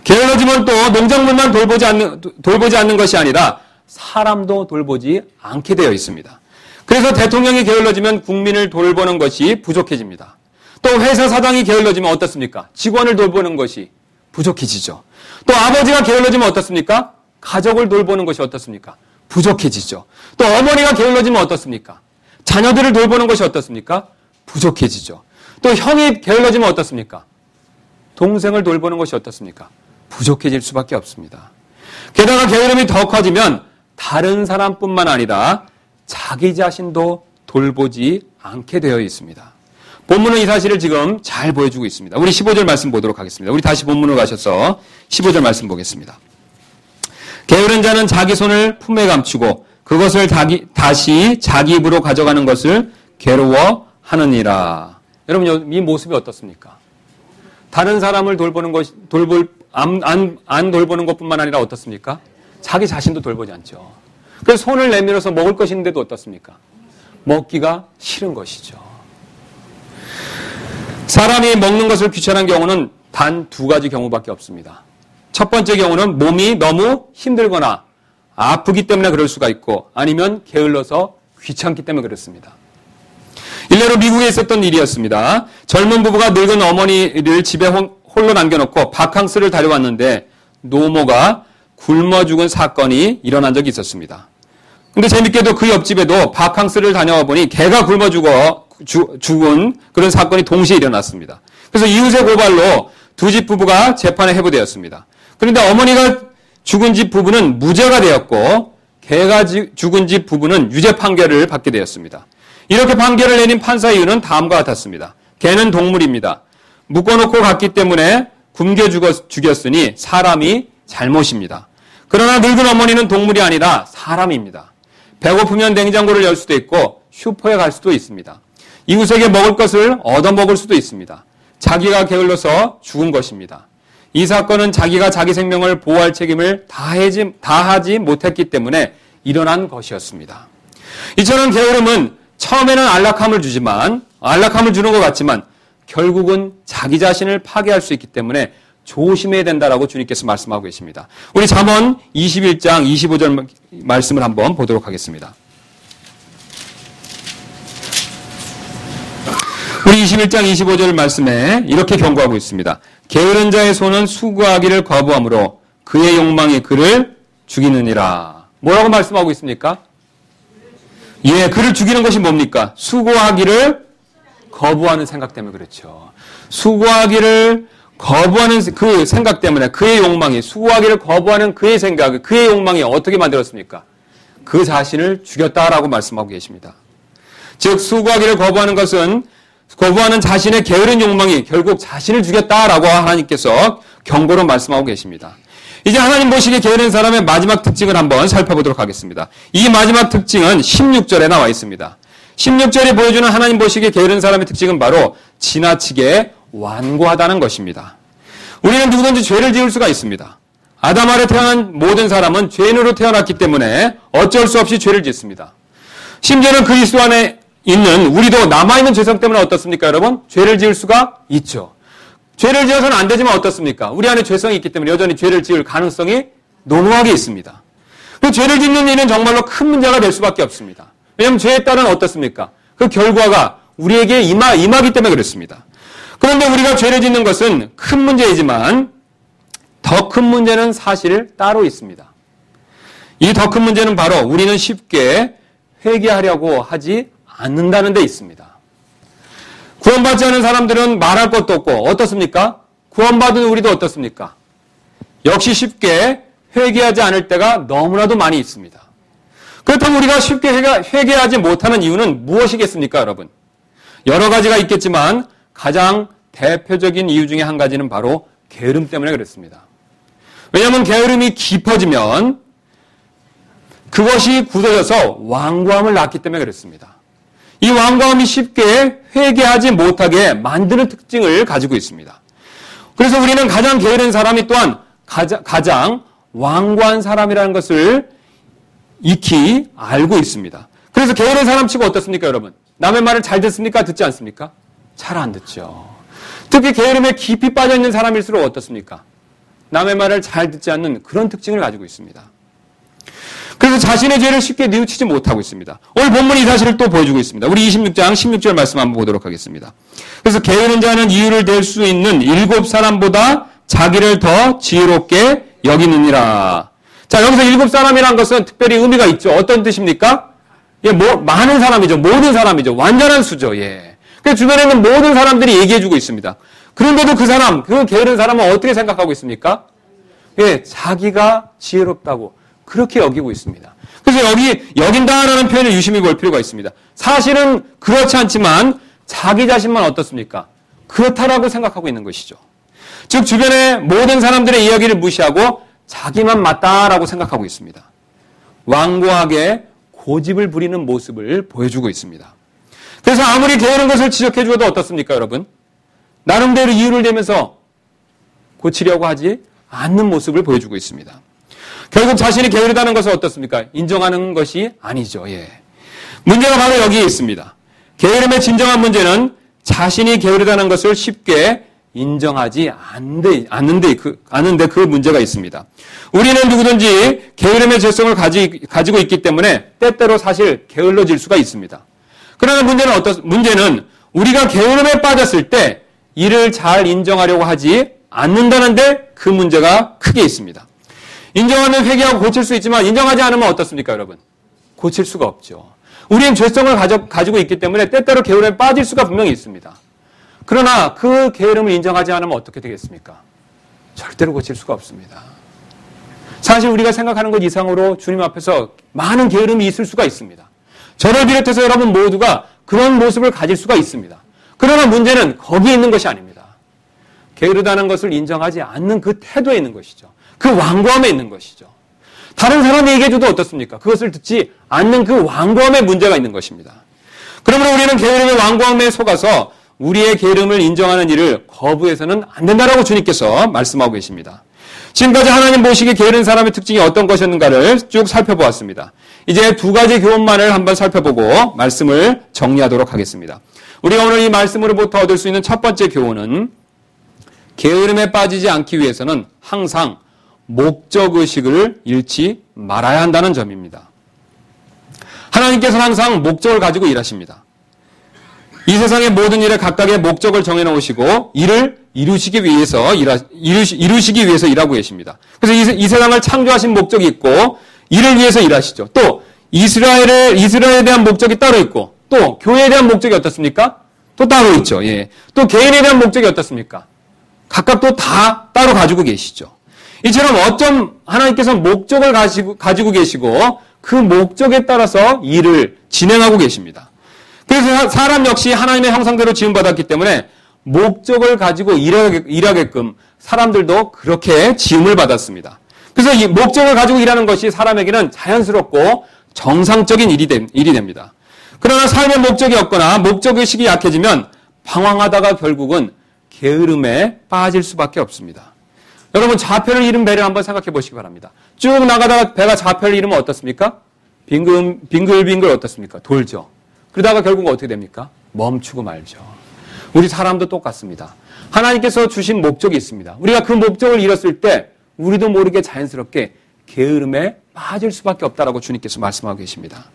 게을러지면 또 농작물만 돌보지 않는 것이 아니라 사람도 돌보지 않게 되어 있습니다. 그래서 대통령이 게을러지면 국민을 돌보는 것이 부족해집니다. 또 회사 사장이 게을러지면 어떻습니까? 직원을 돌보는 것이 부족해지죠. 또 아버지가 게을러지면 어떻습니까? 가족을 돌보는 것이 어떻습니까? 부족해지죠. 또 어머니가 게을러지면 어떻습니까? 자녀들을 돌보는 것이 어떻습니까? 부족해지죠. 또 형이 게을러지면 어떻습니까? 동생을 돌보는 것이 어떻습니까? 부족해질 수밖에 없습니다. 게다가 게으름이 더 커지면 다른 사람뿐만 아니라 자기 자신도 돌보지 않게 되어 있습니다. 본문은 이 사실을 지금 잘 보여주고 있습니다. 우리 15절 말씀 보도록 하겠습니다. 우리 다시 본문으로 가셔서 15절 말씀 보겠습니다. 게으른 자는 자기 손을 품에 감추고 그것을 다시 자기 입으로 가져가는 것을 괴로워하느니라. 여러분 이 모습이 어떻습니까? 다른 사람을 안 돌보는 것뿐만 아니라 어떻습니까? 자기 자신도 돌보지 않죠. 그래서 손을 내밀어서 먹을 것이 있는데도 어떻습니까? 먹기가 싫은 것이죠. 사람이 먹는 것을 귀찮은 경우는 단 두 가지 경우밖에 없습니다. 첫 번째 경우는 몸이 너무 힘들거나 아프기 때문에 그럴 수가 있고 아니면 게을러서 귀찮기 때문에 그렇습니다. 일례로 미국에 있었던 일이었습니다. 젊은 부부가 늙은 어머니를 집에 홀로 남겨놓고 바캉스를 다녀왔는데 노모가 굶어 죽은 사건이 일어난 적이 있었습니다. 근데 재밌게도 그 옆집에도 바캉스를 다녀와 보니 개가 굶어 죽은 그런 사건이 동시에 일어났습니다. 그래서 이웃의 고발로 두 집 부부가 재판에 회부되었습니다. 그런데 어머니가 죽은 집 부부는 무죄가 되었고 개가 죽은 집 부부는 유죄 판결을 받게 되었습니다. 이렇게 판결을 내린 판사의 이유는 다음과 같았습니다. 개는 동물입니다. 묶어놓고 갔기 때문에 굶겨 죽였으니 사람이 잘못입니다. 그러나 늙은 어머니는 동물이 아니라 사람입니다. 배고프면 냉장고를 열 수도 있고 슈퍼에 갈 수도 있습니다. 이웃에게 먹을 것을 얻어먹을 수도 있습니다. 자기가 게을러서 죽은 것입니다. 이 사건은 자기가 자기 생명을 보호할 책임을 다하지 못했기 때문에 일어난 것이었습니다. 이처럼 게으름은 처음에는 안락함을 주는 것 같지만 결국은 자기 자신을 파괴할 수 있기 때문에 조심해야 된다라고 주님께서 말씀하고 계십니다. 우리 잠언 21장 25절 말씀을 한번 보도록 하겠습니다. 우리 21장 25절 말씀에 이렇게 경고하고 있습니다. 게으른 자의 손은 수고하기를 거부하므로 그의 욕망이 그를 죽이느니라. 뭐라고 말씀하고 있습니까? 예, 그를 죽이는 것이 뭡니까? 수고하기를 거부하는 생각 때문에 그렇죠. 수고하기를 거부하는 그 생각 때문에 그의 욕망이, 수고하기를 거부하는 그의 생각, 그의 욕망이 어떻게 만들었습니까? 그 자신을 죽였다라고 말씀하고 계십니다. 즉 수고하기를 거부하는 것은 거부하는 자신의 게으른 욕망이 결국 자신을 죽였다라고 하나님께서 경고로 말씀하고 계십니다. 이제 하나님 보시기에 게으른 사람의 마지막 특징을 한번 살펴보도록 하겠습니다. 이 마지막 특징은 16절에 나와 있습니다. 16절이 보여주는 하나님 보시기에 게으른 사람의 특징은 바로 지나치게 완고하다는 것입니다. 우리는 누구든지 죄를 지을 수가 있습니다. 아담 아래 태어난 모든 사람은 죄인으로 태어났기 때문에 어쩔 수 없이 죄를 짓습니다. 심지어는 그리스도 안에 있는 우리도 남아있는 죄성 때문에 어떻습니까, 여러분? 죄를 지을 수가 있죠. 죄를 지어서는 안 되지만 어떻습니까? 우리 안에 죄성이 있기 때문에 여전히 죄를 지을 가능성이 농후하게 있습니다. 그 죄를 짓는 일은 정말로 큰 문제가 될 수밖에 없습니다. 왜냐하면 죄에 따른 어떻습니까? 그 결과가 우리에게 임하기 때문에 그렇습니다. 그런데 우리가 죄를 짓는 것은 큰 문제이지만 더 큰 문제는 사실 따로 있습니다. 이 더 큰 문제는 바로 우리는 쉽게 회개하려고 하지 않는다는 데 있습니다. 구원받지 않은 사람들은 말할 것도 없고 어떻습니까? 구원받은 우리도 어떻습니까? 역시 쉽게 회개하지 않을 때가 너무나도 많이 있습니다. 그렇다면 우리가 쉽게 회개하지 못하는 이유는 무엇이겠습니까, 여러분? 여러 가지가 있겠지만 가장 대표적인 이유 중에 한 가지는 바로 게으름 때문에 그렇습니다. 왜냐하면 게으름이 깊어지면 그것이 굳어져서 완고함을 낳기 때문에 그렇습니다. 이 완고함이 쉽게 회개하지 못하게 만드는 특징을 가지고 있습니다. 그래서 우리는 가장 게으른 사람이 또한 가장 완고한 사람이라는 것을 익히 알고 있습니다. 그래서 게으른 사람치고 어떻습니까, 여러분? 남의 말을 잘 듣습니까? 듣지 않습니까? 잘 안 듣죠. 특히 게으름에 깊이 빠져있는 사람일수록 어떻습니까? 남의 말을 잘 듣지 않는 그런 특징을 가지고 있습니다. 그래서 자신의 죄를 쉽게 뉘우치지 못하고 있습니다. 오늘 본문이 이 사실을 또 보여주고 있습니다. 우리 26장 16절 말씀 한번 보도록 하겠습니다. 그래서 게으른 자는 이유를 댈 수 있는 7 사람보다 자기를 더 지혜롭게 여기느니라. 자, 여기서 7 사람이라는 것은 특별히 의미가 있죠. 어떤 뜻입니까? 예, 많은 사람이죠. 모든 사람이죠. 완전한 수죠. 예. 그 주변에 있는 모든 사람들이 얘기해주고 있습니다. 그런데도 그 사람, 그 게으른 사람은 어떻게 생각하고 있습니까? 예, 자기가 지혜롭다고 그렇게 여기고 있습니다. 그래서 여긴다라는 표현을 유심히 볼 필요가 있습니다. 사실은 그렇지 않지만 자기 자신만 어떻습니까? 그렇다라고 생각하고 있는 것이죠. 즉 주변의 모든 사람들의 이야기를 무시하고 자기만 맞다라고 생각하고 있습니다. 완고하게 고집을 부리는 모습을 보여주고 있습니다. 그래서 아무리 게으른 것을 지적해 주어도 어떻습니까, 여러분? 나름대로 이유를 대면서 고치려고 하지 않는 모습을 보여주고 있습니다. 결국 자신이 게으르다는 것은 어떻습니까? 인정하는 것이 아니죠. 예. 문제가 바로 여기에 있습니다. 게으름의 진정한 문제는 자신이 게으르다는 것을 쉽게 인정하지 않는데 그 문제가 있습니다. 우리는 누구든지 게으름의 죄성을 가지고 있기 때문에 때때로 사실 게을러질 수가 있습니다. 그러나 문제는 우리가 게으름에 빠졌을 때 이를 잘 인정하려고 하지 않는다는데 그 문제가 크게 있습니다. 인정하면 회개하고 고칠 수 있지만 인정하지 않으면 어떻습니까, 여러분? 고칠 수가 없죠. 우리는 죄성을 가지고 있기 때문에 때때로 게으름에 빠질 수가 분명히 있습니다. 그러나 그 게으름을 인정하지 않으면 어떻게 되겠습니까? 절대로 고칠 수가 없습니다. 사실 우리가 생각하는 것 이상으로 주님 앞에서 많은 게으름이 있을 수가 있습니다. 저를 비롯해서 여러분 모두가 그런 모습을 가질 수가 있습니다. 그러나 문제는 거기에 있는 것이 아닙니다. 게으르다는 것을 인정하지 않는 그 태도에 있는 것이죠. 그 완고함에 있는 것이죠. 다른 사람이 얘기해줘도 어떻습니까? 그것을 듣지 않는 그 완고함에 문제가 있는 것입니다. 그러므로 우리는 게으름의 완고함에 속아서 우리의 게으름을 인정하는 일을 거부해서는 안 된다라고 주님께서 말씀하고 계십니다. 지금까지 하나님 보시기에 게으른 사람의 특징이 어떤 것이었는가를 쭉 살펴보았습니다. 이제 2가지 교훈만을 한번 살펴보고 말씀을 정리하도록 하겠습니다. 우리가 오늘 이 말씀으로부터 얻을 수 있는 첫 번째 교훈은 게으름에 빠지지 않기 위해서는 항상 목적의식을 잃지 말아야 한다는 점입니다. 하나님께서는 항상 목적을 가지고 일하십니다. 이 세상의 모든 일에 각각의 목적을 정해놓으시고 이를 이루시기 위해서 일하고 계십니다. 그래서 이 세상을 창조하신 목적이 있고 이를 위해서 일하시죠. 또 이스라엘에 대한 목적이 따로 있고 또 교회에 대한 목적이 어떻습니까? 또 따로 있죠. 예. 또 개인에 대한 목적이 어떻습니까? 각각 또 다 따로 가지고 계시죠. 이처럼 어쩜 하나님께서 목적을 가지고 계시고 그 목적에 따라서 일을 진행하고 계십니다. 그래서 사람 역시 하나님의 형상대로 지음받았기 때문에 목적을 가지고 일하게끔 사람들도 그렇게 지음을 받았습니다. 그래서 이 목적을 가지고 일하는 것이 사람에게는 자연스럽고 정상적인 일이 됩니다. 그러나 삶의 목적이 없거나 목적의식이 약해지면 방황하다가 결국은 게으름에 빠질 수밖에 없습니다. 여러분 좌표를 잃은 배를 한번 생각해 보시기 바랍니다. 쭉 나가다가 배가 좌표를 잃으면 어떻습니까? 빙글빙글 어떻습니까? 돌죠. 그러다가 결국 어떻게 됩니까? 멈추고 말죠. 우리 사람도 똑같습니다. 하나님께서 주신 목적이 있습니다. 우리가 그 목적을 잃었을 때 우리도 모르게 자연스럽게 게으름에 빠질 수밖에 없다라고 주님께서 말씀하고 계십니다.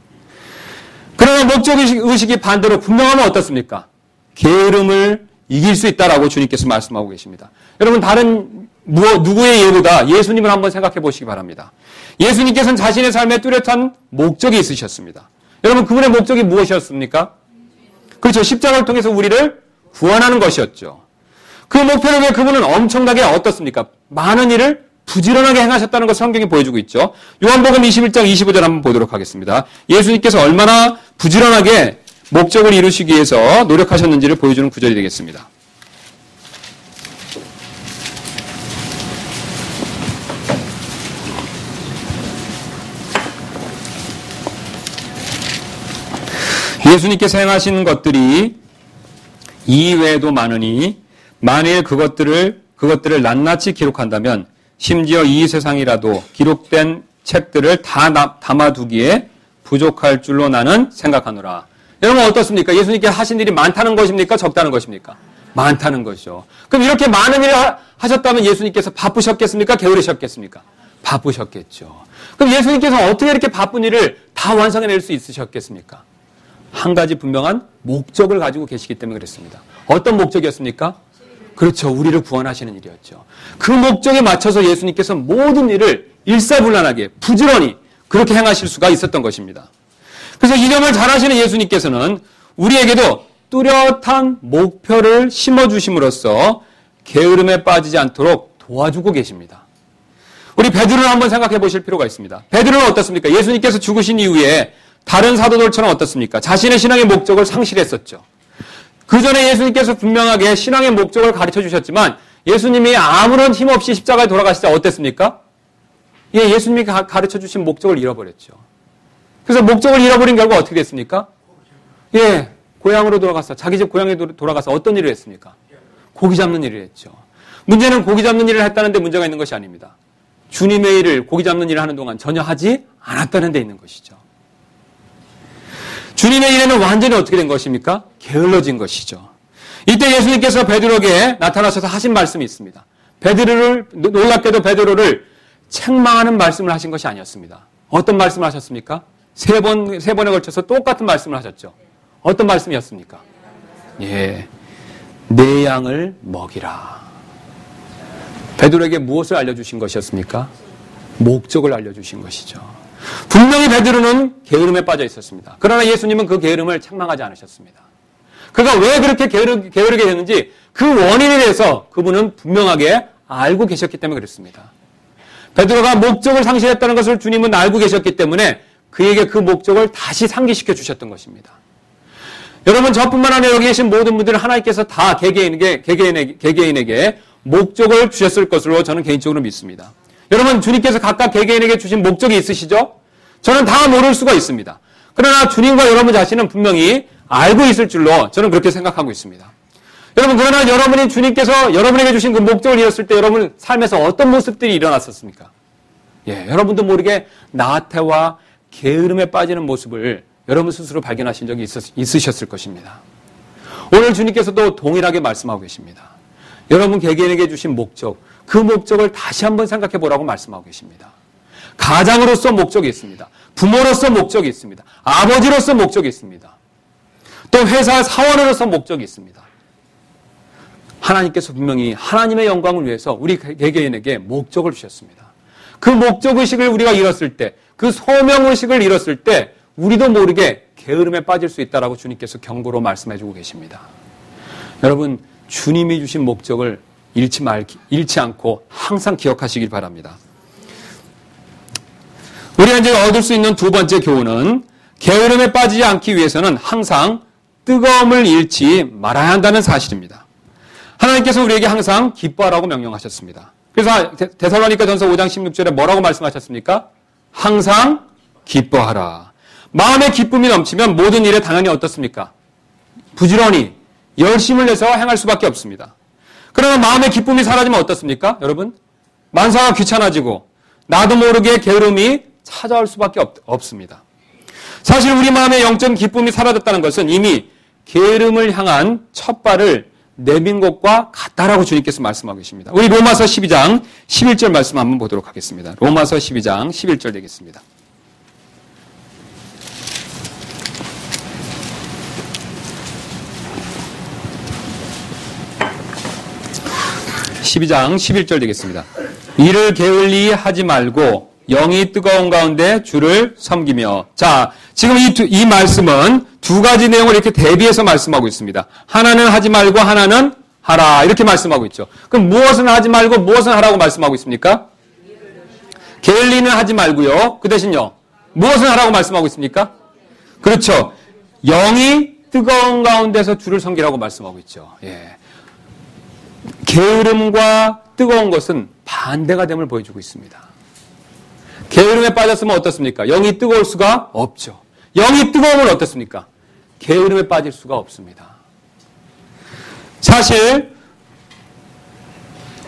그러나 목적의식이 반대로 분명하면 어떻습니까? 게으름을 이길 수 있다라고 주님께서 말씀하고 계십니다. 여러분 다른 누구의 예보다 예수님을 한번 생각해 보시기 바랍니다. 예수님께서는 자신의 삶에 뚜렷한 목적이 있으셨습니다. 여러분 그분의 목적이 무엇이었습니까? 그렇죠. 십자가를 통해서 우리를 구원하는 것이었죠. 그 목표를 위해 그분은 엄청나게 어떻습니까? 많은 일을 부지런하게 행하셨다는 것을 성경이 보여주고 있죠. 요한복음 21장 25절 한번 보도록 하겠습니다. 예수님께서 얼마나 부지런하게 목적을 이루시기 위해서 노력하셨는지를 보여주는 구절이 되겠습니다. 예수님께서 행하신 것들이 이외에도 많으니 만일 그것들을 낱낱이 기록한다면 심지어 이 세상이라도 기록된 책들을 다 담아두기에 부족할 줄로 나는 생각하노라. 여러분 어떻습니까? 예수님께서 하신 일이 많다는 것입니까? 적다는 것입니까? 많다는 것이죠. 그럼 이렇게 많은 일을 하셨다면 예수님께서 바쁘셨겠습니까? 게으르셨겠습니까? 바쁘셨겠죠. 그럼 예수님께서 어떻게 이렇게 바쁜 일을 다 완성해낼 수 있으셨겠습니까? 한 가지 분명한 목적을 가지고 계시기 때문에 그랬습니다. 어떤 목적이었습니까? 그렇죠. 우리를 구원하시는 일이었죠. 그 목적에 맞춰서 예수님께서 모든 일을 일사불란하게 부지런히 그렇게 행하실 수가 있었던 것입니다. 그래서 이념을 잘 하시는 예수님께서는 우리에게도 뚜렷한 목표를 심어주심으로써 게으름에 빠지지 않도록 도와주고 계십니다. 우리 베드로를 한번 생각해 보실 필요가 있습니다. 베드로는 어떻습니까? 예수님께서 죽으신 이후에 다른 사도들처럼 어떻습니까? 자신의 신앙의 목적을 상실했었죠. 그 전에 예수님께서 분명하게 신앙의 목적을 가르쳐 주셨지만 예수님이 아무런 힘없이 십자가에 돌아가시자 어땠습니까? 예수님이 가르쳐 주신 목적을 잃어버렸죠. 그래서 목적을 잃어버린 결과 어떻게 됐습니까? 고향으로 돌아가서 자기 집 고향에 돌아가서 어떤 일을 했습니까? 고기 잡는 일을 했죠. 문제는 고기 잡는 일을 했다는데 문제가 있는 것이 아닙니다. 주님의 일을 고기 잡는 일을 하는 동안 전혀 하지 않았다는 데 있는 것이죠. 주님의 일에는 완전히 어떻게 된 것입니까? 게을러진 것이죠. 이때 예수님께서 베드로에게 나타나셔서 하신 말씀이 있습니다. 놀랍게도 베드로를 책망하는 말씀을 하신 것이 아니었습니다. 어떤 말씀을 하셨습니까? 세 번에 걸쳐서 똑같은 말씀을 하셨죠. 어떤 말씀이었습니까? 내 양을 먹이라. 베드로에게 무엇을 알려주신 것이었습니까? 목적을 알려주신 것이죠. 분명히 베드로는 게으름에 빠져 있었습니다. 그러나 예수님은 그 게으름을 책망하지 않으셨습니다. 그가 왜 그렇게 게으르게 됐는지 그 원인에 대해서 그분은 분명하게 알고 계셨기 때문에 그랬습니다. 베드로가 목적을 상실했다는 것을 주님은 알고 계셨기 때문에 그에게 그 목적을 다시 상기시켜 주셨던 것입니다. 여러분 저뿐만 아니라 여기 계신 모든 분들은 하나님께서 다 개개인에게 목적을 주셨을 것으로 저는 개인적으로 믿습니다. 여러분 주님께서 각각 개개인에게 주신 목적이 있으시죠? 저는 다 모를 수가 있습니다. 그러나 주님과 여러분 자신은 분명히 알고 있을 줄로 저는 그렇게 생각하고 있습니다. 여러분 그러나 여러분이 주님께서 여러분에게 주신 그 목적을 이뤘을 때 여러분 삶에서 어떤 모습들이 일어났었습니까? 여러분도 모르게 나태와 게으름에 빠지는 모습을 여러분 스스로 발견하신 적이 있으셨을 것입니다. 오늘 주님께서도 동일하게 말씀하고 계십니다. 여러분 개개인에게 주신 목적, 그 목적을 다시 한번 생각해 보라고 말씀하고 계십니다. 가장으로서 목적이 있습니다. 부모로서 목적이 있습니다. 아버지로서 목적이 있습니다. 또 회사 사원으로서 목적이 있습니다. 하나님께서 분명히 하나님의 영광을 위해서 우리 개개인에게 목적을 주셨습니다. 그 목적의식을 우리가 잃었을 때, 그 소명의식을 잃었을 때 우리도 모르게 게으름에 빠질 수 있다라고 주님께서 경고로 말씀해주고 계십니다. 여러분, 주님이 주신 목적을 잃지 않고 항상 기억하시길 바랍니다. 우리가 이제 얻을 수 있는 두 번째 교훈은 게으름에 빠지지 않기 위해서는 항상 뜨거움을 잃지 말아야 한다는 사실입니다. 하나님께서 우리에게 항상 기뻐하라고 명령하셨습니다. 그래서 데살로니가전서 5장 16절에 뭐라고 말씀하셨습니까? 항상 기뻐하라. 마음의 기쁨이 넘치면 모든 일에 당연히 어떻습니까? 부지런히 열심을 내서 행할 수밖에 없습니다. 그러면 마음의 기쁨이 사라지면 어떻습니까? 여러분, 만사가 귀찮아지고 나도 모르게 게으름이 찾아올 수밖에 없습니다. 사실 우리 마음의 영적 기쁨이 사라졌다는 것은 이미 게으름을 향한 첫 발을 내민 것과 같다라고 주님께서 말씀하고 계십니다. 우리 로마서 12장 11절 말씀 한번 보도록 하겠습니다. 로마서 12장 11절 되겠습니다. (12장) 11절 되겠습니다. 이를 게을리 하지 말고 영이 뜨거운 가운데 주를 섬기며. 자, 지금 이 말씀은 두 가지 내용을 이렇게 대비해서 말씀하고 있습니다. 하나는 하지 말고 하나는 하라, 이렇게 말씀하고 있죠. 그럼 무엇은 하지 말고 무엇은 하라고 말씀하고 있습니까? 게을리는 하지 말고요. 그 대신요, 무엇은 하라고 말씀하고 있습니까? 그렇죠. 영이 뜨거운 가운데서 주를 섬기라고 말씀하고 있죠. 예. 게으름과 뜨거운 것은 반대가 됨을 보여주고 있습니다. 게으름에 빠졌으면 어떻습니까? 영이 뜨거울 수가 없죠. 영이 뜨거우면 어떻습니까? 게으름에 빠질 수가 없습니다. 사실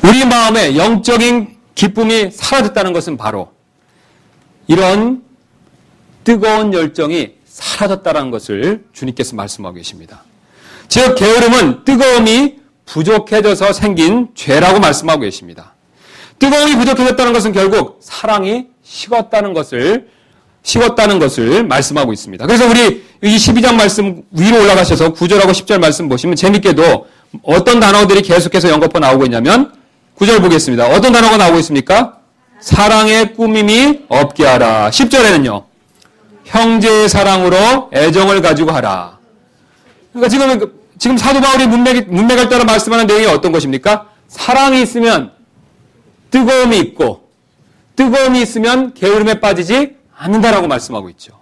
우리 마음에 영적인 기쁨이 사라졌다는 것은 바로 이런 뜨거운 열정이 사라졌다는 것을 주님께서 말씀하고 계십니다. 즉 게으름은 뜨거움이 부족해져서 생긴 죄라고 말씀하고 계십니다. 뜨거움이 부족해졌다는 것은 결국 사랑이 식었다는 것을 말씀하고 있습니다. 그래서 우리 이 12장 말씀 위로 올라가셔서 9절하고 10절 말씀 보시면 재밌게도 어떤 단어들이 계속해서 연거푸 나오고 있냐면 9절 보겠습니다. 어떤 단어가 나오고 있습니까? 사랑의 꾸밈이 없게 하라. 10절에는요. 형제의 사랑으로 애정을 가지고 하라. 그러니까 지금 사도 바울이 문맥을 따라 말씀하는 내용이 어떤 것입니까? 사랑이 있으면 뜨거움이 있고 뜨거움이 있으면 게으름에 빠지지 않는다라고 말씀하고 있죠.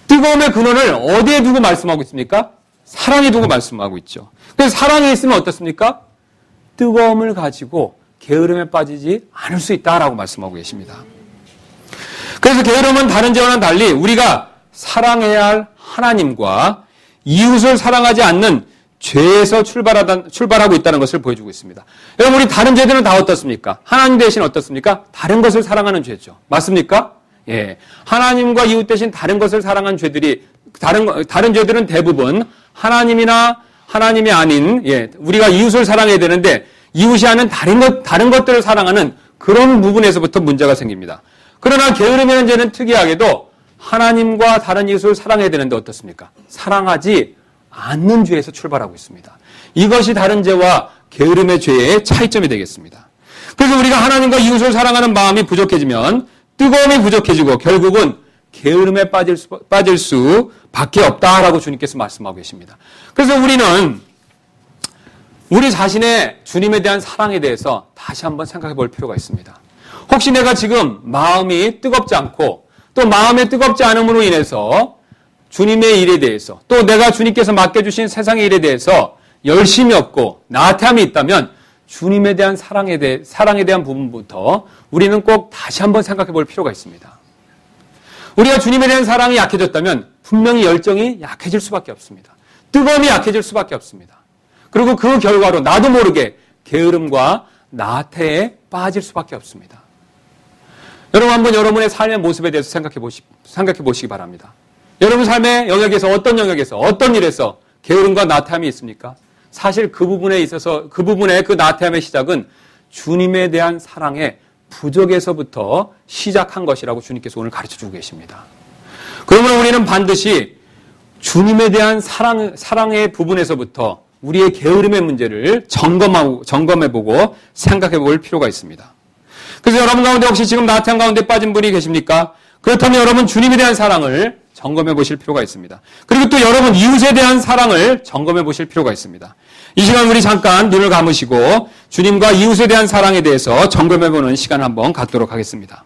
뜨거움의 근원을 어디에 두고 말씀하고 있습니까? 사랑에 두고 말씀하고 있죠. 그래서 사랑이 있으면 어떻습니까? 뜨거움을 가지고 게으름에 빠지지 않을 수 있다라고 말씀하고 계십니다. 그래서 게으름은 다른 죄와는 달리 우리가 사랑해야 할 하나님과 이웃을 사랑하지 않는 죄에서 출발하고 있다는 것을 보여주고 있습니다. 여러분, 우리 다른 죄들은 다 어떻습니까? 하나님 대신 어떻습니까? 다른 것을 사랑하는 죄죠. 맞습니까? 예. 하나님과 이웃 대신 다른 것을 사랑한 죄들이, 다른 죄들은 대부분 하나님이나 하나님이 아닌, 예, 우리가 이웃을 사랑해야 되는데, 이웃이 아닌 다른 것들을 사랑하는 그런 부분에서부터 문제가 생깁니다. 그러나 게으름이라는 죄는 특이하게도 하나님과 다른 이웃을 사랑해야 되는데 어떻습니까? 사랑하지 않는 죄에서 출발하고 있습니다. 이것이 다른 죄와 게으름의 죄의 차이점이 되겠습니다. 그래서 우리가 하나님과 이웃을 사랑하는 마음이 부족해지면 뜨거움이 부족해지고 결국은 게으름에 빠질 수밖에 없다라고 주님께서 말씀하고 계십니다. 그래서 우리는 우리 자신의 주님에 대한 사랑에 대해서 다시 한번 생각해 볼 필요가 있습니다. 혹시 내가 지금 마음이 뜨겁지 않고 또 마음에 뜨겁지 않음으로 인해서 주님의 일에 대해서 또 내가 주님께서 맡겨주신 세상의 일에 대해서 열심이 없고 나태함이 있다면 주님에 대한 사랑에 대한 부분부터 우리는 꼭 다시 한번 생각해 볼 필요가 있습니다. 우리가 주님에 대한 사랑이 약해졌다면 분명히 열정이 약해질 수밖에 없습니다. 뜨거움이 약해질 수밖에 없습니다. 그리고 그 결과로 나도 모르게 게으름과 나태에 빠질 수밖에 없습니다. 여러분 한번 여러분의 삶의 모습에 대해서 생각해 보시기 바랍니다. 여러분 삶의 영역에서 어떤 일에서 게으름과 나태함이 있습니까? 사실 그 부분에 있어서 그 부분의 그 나태함의 시작은 주님에 대한 사랑의 부족에서부터 시작한 것이라고 주님께서 오늘 가르쳐주고 계십니다. 그러므로 우리는 반드시 주님에 대한 사랑의 부분에서부터 우리의 게으름의 문제를 점검해보고 생각해볼 필요가 있습니다. 그래서 여러분 가운데 혹시 지금 나태함 가운데 빠진 분이 계십니까? 그렇다면 여러분 주님에 대한 사랑을 점검해 보실 필요가 있습니다. 그리고 또 여러분 이웃에 대한 사랑을 점검해 보실 필요가 있습니다. 이 시간 우리 잠깐 눈을 감으시고 주님과 이웃에 대한 사랑에 대해서 점검해 보는 시간 한번 갖도록 하겠습니다.